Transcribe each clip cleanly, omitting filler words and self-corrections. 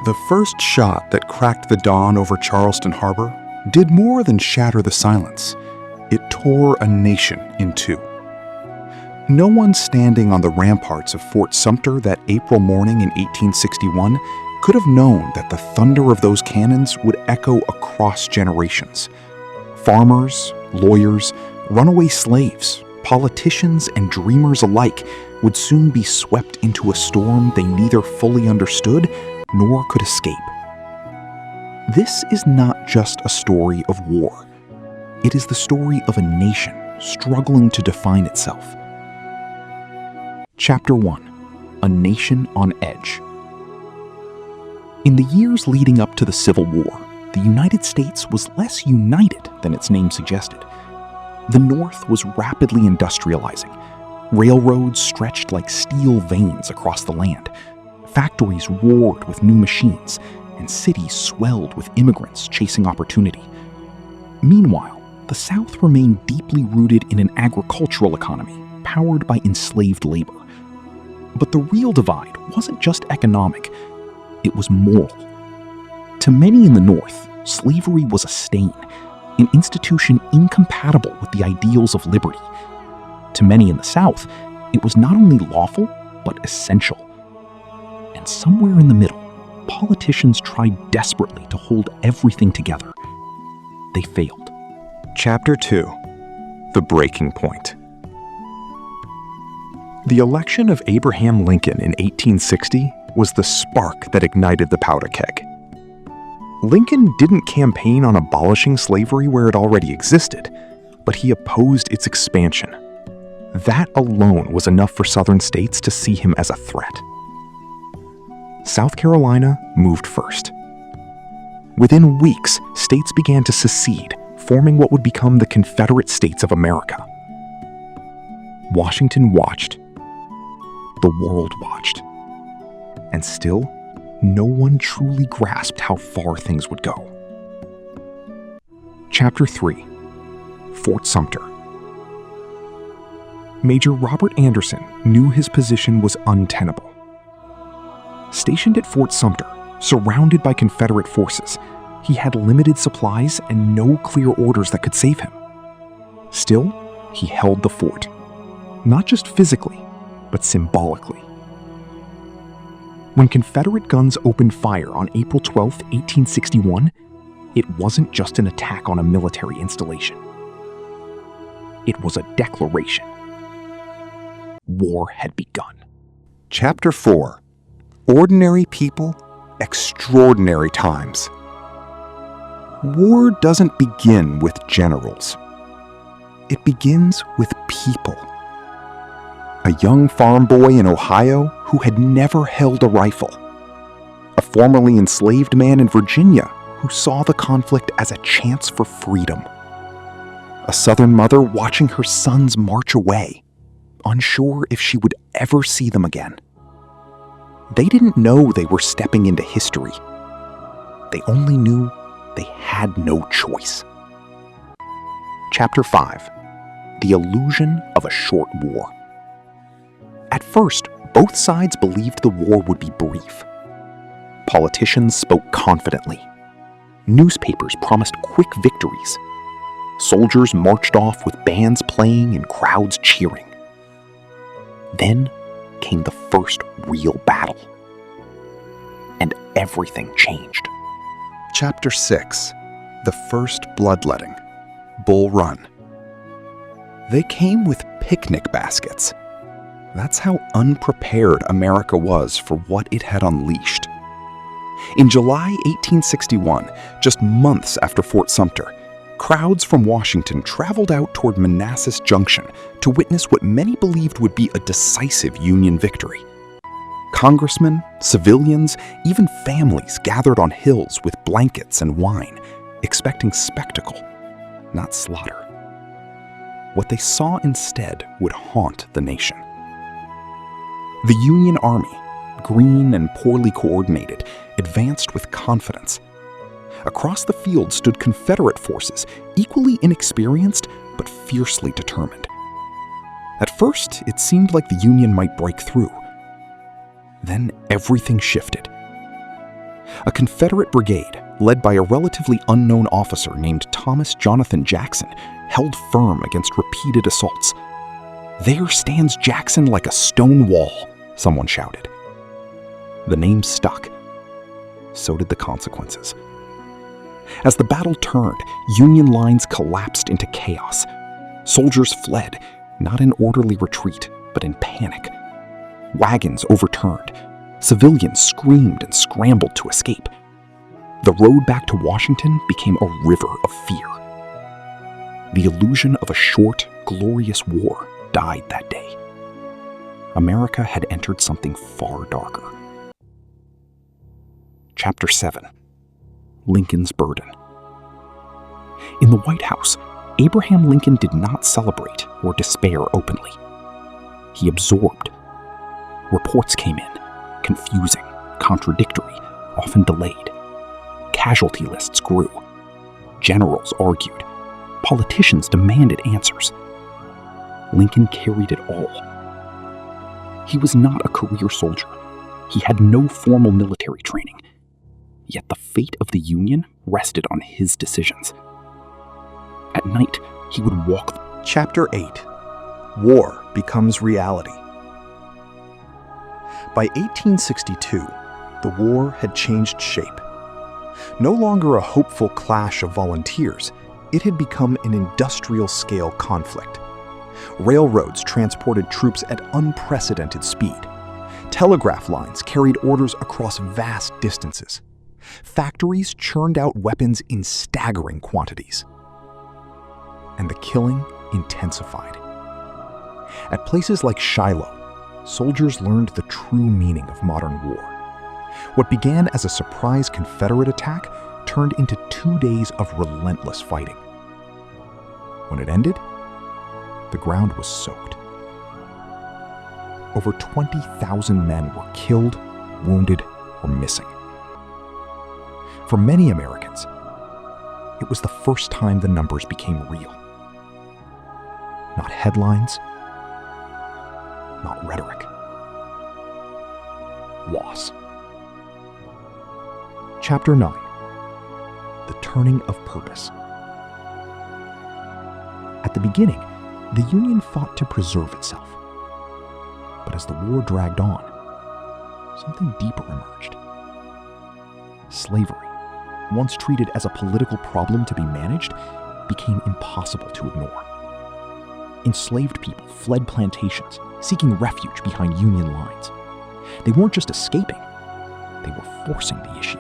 The first shot that cracked the dawn over Charleston Harbor did more than shatter the silence. It tore a nation in two. No one standing on the ramparts of Fort Sumter that April morning in 1861 could have known that the thunder of those cannons would echo across generations. Farmers, lawyers, runaway slaves, politicians, and dreamers alike would soon be swept into a storm they neither fully understood nor could escape. This is not just a story of war. It is the story of a nation struggling to define itself. Chapter 1: A Nation on Edge. In the years leading up to the Civil War, the United States was less united than its name suggested. The North was rapidly industrializing. Railroads stretched like steel veins across the land. Factories roared with new machines, and cities swelled with immigrants chasing opportunity. Meanwhile, the South remained deeply rooted in an agricultural economy powered by enslaved labor. But the real divide wasn't just economic, it was moral. To many in the North, slavery was a stain, an institution incompatible with the ideals of liberty. To many in the South, it was not only lawful, but essential. And somewhere in the middle, politicians tried desperately to hold everything together. They failed. Chapter 2: The Breaking Point. The election of Abraham Lincoln in 1860 was the spark that ignited the powder keg. Lincoln didn't campaign on abolishing slavery where it already existed, but he opposed its expansion. That alone was enough for Southern states to see him as a threat. South Carolina moved first. Within weeks, states began to secede, forming what would become the Confederate States of America. Washington watched. The world watched. And still, no one truly grasped how far things would go. Chapter 3: Fort Sumter. Major Robert Anderson knew his position was untenable. Stationed at Fort Sumter, surrounded by Confederate forces, he had limited supplies and no clear orders that could save him. Still, he held the fort, not just physically, but symbolically. When Confederate guns opened fire on April 12, 1861, it wasn't just an attack on a military installation. It was a declaration. War had begun. Chapter 4: Ordinary People, Extraordinary Times. War doesn't begin with generals. It begins with people. A young farm boy in Ohio who had never held a rifle. A formerly enslaved man in Virginia who saw the conflict as a chance for freedom. A Southern mother watching her sons march away, unsure if she would ever see them again. They didn't know they were stepping into history. They only knew they had no choice. Chapter 5: The Illusion of a Short War. At first, both sides believed the war would be brief. Politicians spoke confidently. Newspapers promised quick victories. Soldiers marched off with bands playing and crowds cheering. Then came the first real battle. And everything changed. Chapter 6: The First Bloodletting. Bull Run. They came with picnic baskets. That's how unprepared America was for what it had unleashed. In July 1861, just months after Fort Sumter, crowds from Washington traveled out toward Manassas Junction to witness what many believed would be a decisive Union victory. Congressmen, civilians, even families gathered on hills with blankets and wine, expecting spectacle, not slaughter. What they saw instead would haunt the nation. The Union Army, green and poorly coordinated, advanced with confidence. Across the field stood Confederate forces, equally inexperienced but fiercely determined. At first, it seemed like the Union might break through. Then everything shifted. A Confederate brigade, led by a relatively unknown officer named Thomas Jonathan Jackson, held firm against repeated assaults. "There stands Jackson like a stone wall," someone shouted. The name stuck. So did the consequences. As the battle turned, Union lines collapsed into chaos. Soldiers fled, not in orderly retreat, but in panic. Wagons overturned. Civilians screamed and scrambled to escape. The road back to Washington became a river of fear. The illusion of a short, glorious war died that day. America had entered something far darker. Chapter 7. Lincoln's Burden. In the White House, Abraham Lincoln did not celebrate or despair openly. He absorbed. Reports came in, confusing, contradictory, often delayed. Casualty lists grew. Generals argued. Politicians demanded answers. Lincoln carried it all. He was not a career soldier. He had no formal military training. Yet the fate of the Union rested on his decisions. At night, he would walk. Chapter 8. War becomes reality. By 1862, the war had changed shape. No longer a hopeful clash of volunteers, it had become an industrial-scale conflict. Railroads transported troops at unprecedented speed. Telegraph lines carried orders across vast distances. Factories churned out weapons in staggering quantities. And the killing intensified. At places like Shiloh, soldiers learned the true meaning of modern war. What began as a surprise Confederate attack turned into 2 days of relentless fighting. When it ended, the ground was soaked. Over 20,000 men were killed, wounded, or missing. For many Americans, it was the first time the numbers became real. Not headlines, not rhetoric. Loss. Chapter 9. The Turning of Purpose. At the beginning, the Union fought to preserve itself. But as the war dragged on, something deeper emerged. Slavery, once treated as a political problem to be managed, became impossible to ignore. Enslaved people fled plantations, seeking refuge behind Union lines. They weren't just escaping, they were forcing the issue.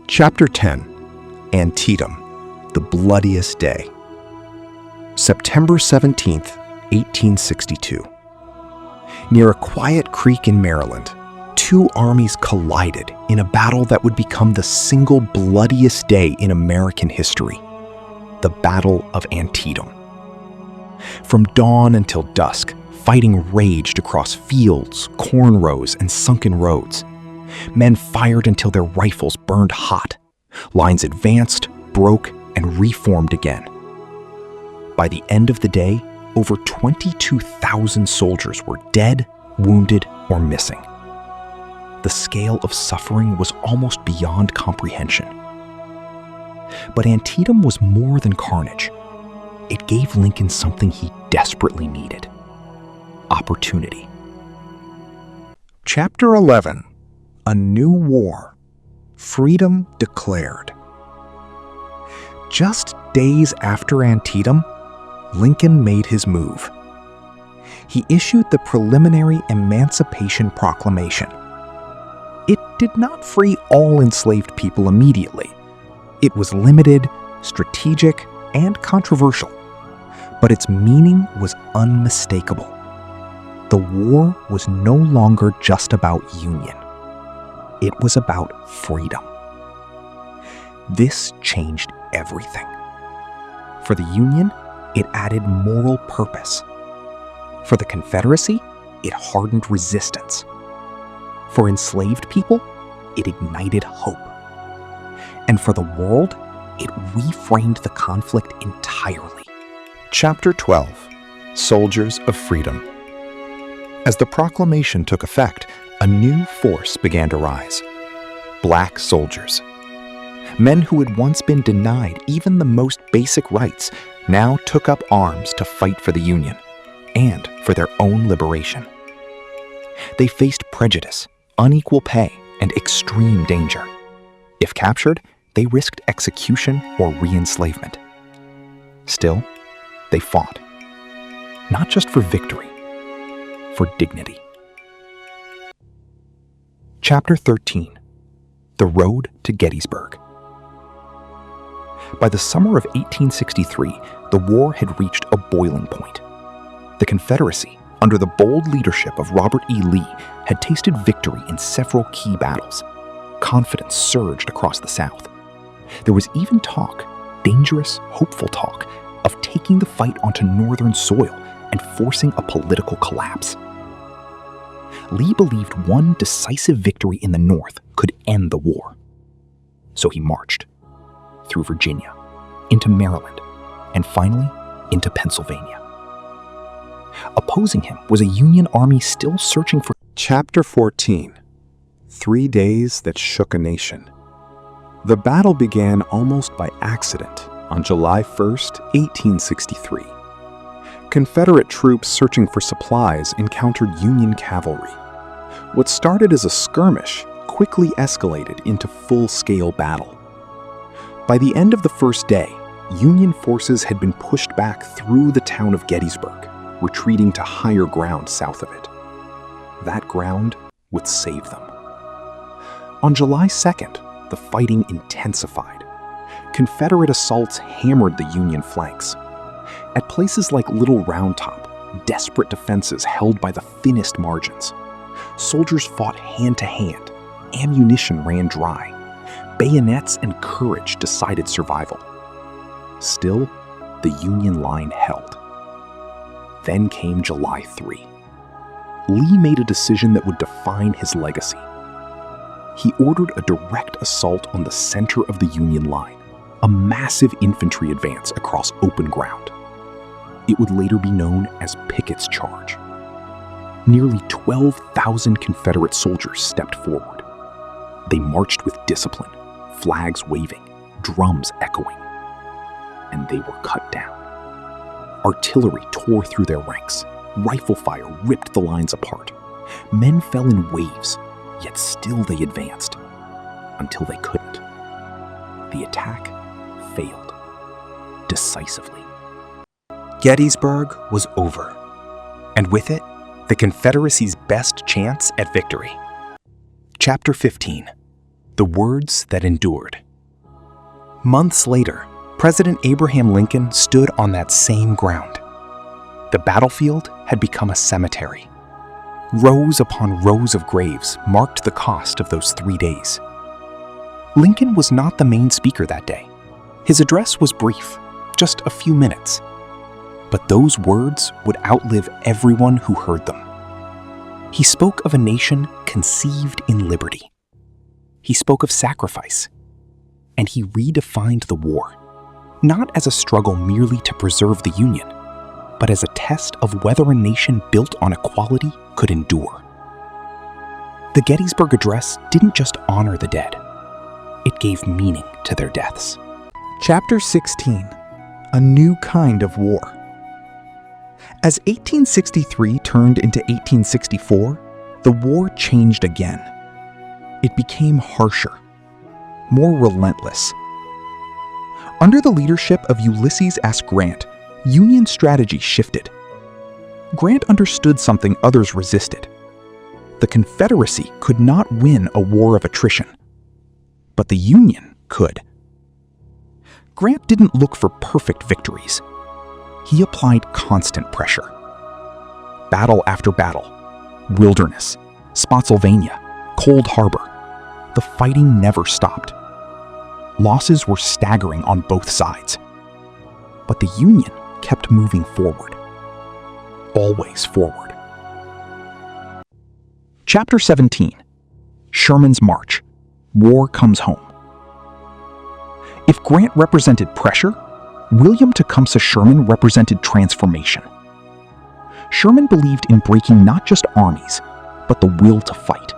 Chapter 10. Antietam, the bloodiest day. September 17th, 1862. Near a quiet creek in Maryland, two armies collided in a battle that would become the single bloodiest day in American history, the Battle of Antietam. From dawn until dusk, fighting raged across fields, corn rows, and sunken roads. Men fired until their rifles burned hot. Lines advanced, broke, and reformed again. By the end of the day, over 22,000 soldiers were dead, wounded, or missing. The scale of suffering was almost beyond comprehension. But Antietam was more than carnage. It gave Lincoln something he desperately needed: opportunity. Chapter 11. A New War. Freedom Declared. Just days after Antietam, Lincoln made his move. He issued the preliminary Emancipation Proclamation. It did not free all enslaved people immediately. It was limited, strategic, and controversial, but its meaning was unmistakable. The war was no longer just about union. It was about freedom. This changed everything. For the Union, it added moral purpose. For the Confederacy, it hardened resistance. For enslaved people, it ignited hope. And for the world, it reframed the conflict entirely. Chapter 12. Soldiers of Freedom. As the proclamation took effect, a new force began to rise. black soldiers. Men who had once been denied even the most basic rights now took up arms to fight for the Union and for their own liberation. They faced prejudice, unequal pay, and extreme danger. If captured, they risked execution or re-enslavement. Still, they fought, not just for victory, for dignity. Chapter 13: The Road to Gettysburg. By the summer of 1863, the war had reached a boiling point. The Confederacy, under the bold leadership of Robert E. Lee, had tasted victory in several key battles. Confidence surged across the South. There was even talk, dangerous, hopeful talk, of taking the fight onto Northern soil and forcing a political collapse. Lee believed one decisive victory in the North could end the war. So he marched through Virginia, into Maryland, and finally into Pennsylvania. Opposing him was a Union army still searching for... Chapter 14: 3 Days That Shook a Nation. The battle began almost by accident on July 1st, 1863. Confederate troops searching for supplies encountered Union cavalry. What started as a skirmish quickly escalated into full-scale battle. By the end of the first day, Union forces had been pushed back through the town of Gettysburg, retreating to higher ground south of it. That ground would save them. On July 2nd, the fighting intensified. Confederate assaults hammered the Union flanks. At places like Little Round Top, desperate defenses held by the thinnest margins. Soldiers fought hand-to-hand. Ammunition ran dry. Bayonets and courage decided survival. Still, the Union line held. Then came July 3. Lee made a decision that would define his legacy. He ordered a direct assault on the center of the Union line, a massive infantry advance across open ground. It would later be known as Pickett's Charge. Nearly 12,000 Confederate soldiers stepped forward. They marched with discipline, flags waving, drums echoing. And they were cut down. Artillery tore through their ranks. Rifle fire ripped the lines apart. Men fell in waves, yet still they advanced. Until they couldn't. The attack failed. Decisively. Gettysburg was over. And with it, the Confederacy's best chance at victory. Chapter 15: The Words That Endured. Months later, President Abraham Lincoln stood on that same ground. The battlefield had become a cemetery. Rows upon rows of graves marked the cost of those 3 days. Lincoln was not the main speaker that day. His address was brief, just a few minutes. But those words would outlive everyone who heard them. He spoke of a nation conceived in liberty. He spoke of sacrifice. And he redefined the war, not as a struggle merely to preserve the Union, but as a test of whether a nation built on equality could endure. The Gettysburg Address didn't just honor the dead. It gave meaning to their deaths. Chapter 16: A New Kind of War. As 1863 turned into 1864, the war changed again. It became harsher, more relentless. Under the leadership of Ulysses S. Grant, Union strategy shifted. Grant understood something others resisted. The Confederacy could not win a war of attrition, but the Union could. Grant didn't look for perfect victories. He applied constant pressure. Battle after battle, Wilderness, Spotsylvania, Cold Harbor, the fighting never stopped. Losses were staggering on both sides. But the Union kept moving forward. Always forward. Chapter 17: Sherman's March. War Comes Home. If Grant represented pressure, William Tecumseh Sherman represented transformation. Sherman believed in breaking not just armies, but the will to fight.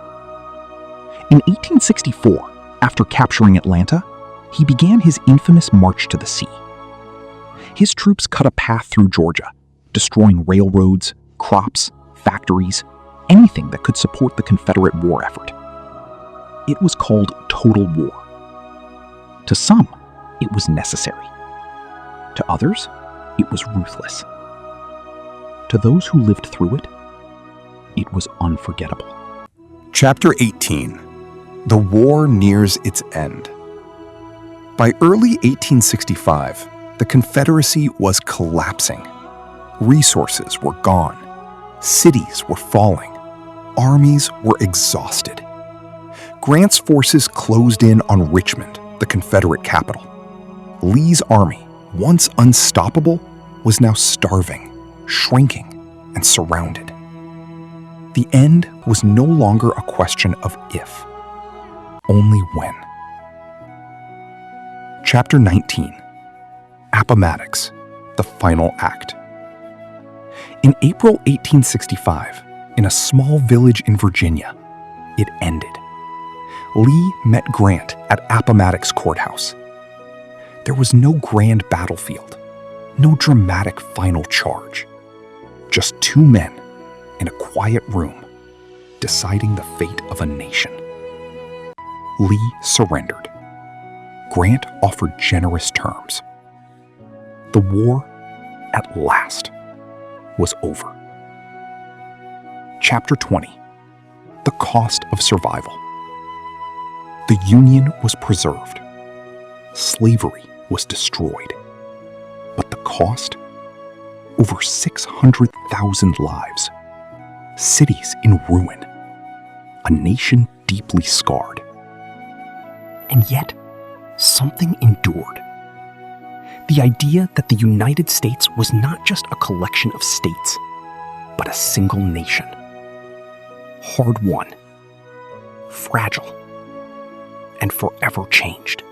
In 1864, After capturing Atlanta, he began his infamous march to the sea. His troops cut a path through Georgia, destroying railroads, crops, factories, anything that could support the Confederate war effort. It was called total war. To some, it was necessary. To others, it was ruthless. To those who lived through it, it was unforgettable. Chapter 18. The war nears its end. By early 1865, the Confederacy was collapsing. Resources were gone. Cities were falling. Armies were exhausted. Grant's forces closed in on Richmond, the Confederate capital. Lee's army, once unstoppable, was now starving, shrinking, and surrounded. The end was no longer a question of if, only when. Chapter 19. Appomattox, the final act. In April 1865, in a small village in Virginia, it ended. Lee met Grant at Appomattox Courthouse. There was no grand battlefield, no dramatic final charge. Just two men in a quiet room deciding the fate of a nation. Lee surrendered. Grant offered generous terms. The war, at last, was over. Chapter 20. The cost of survival. The Union was preserved. Slavery was destroyed. But the cost? Over 600,000 lives. Cities in ruin. A nation deeply scarred. And yet, something endured. The idea that the United States was not just a collection of states, but a single nation. Hard won, fragile, and forever changed.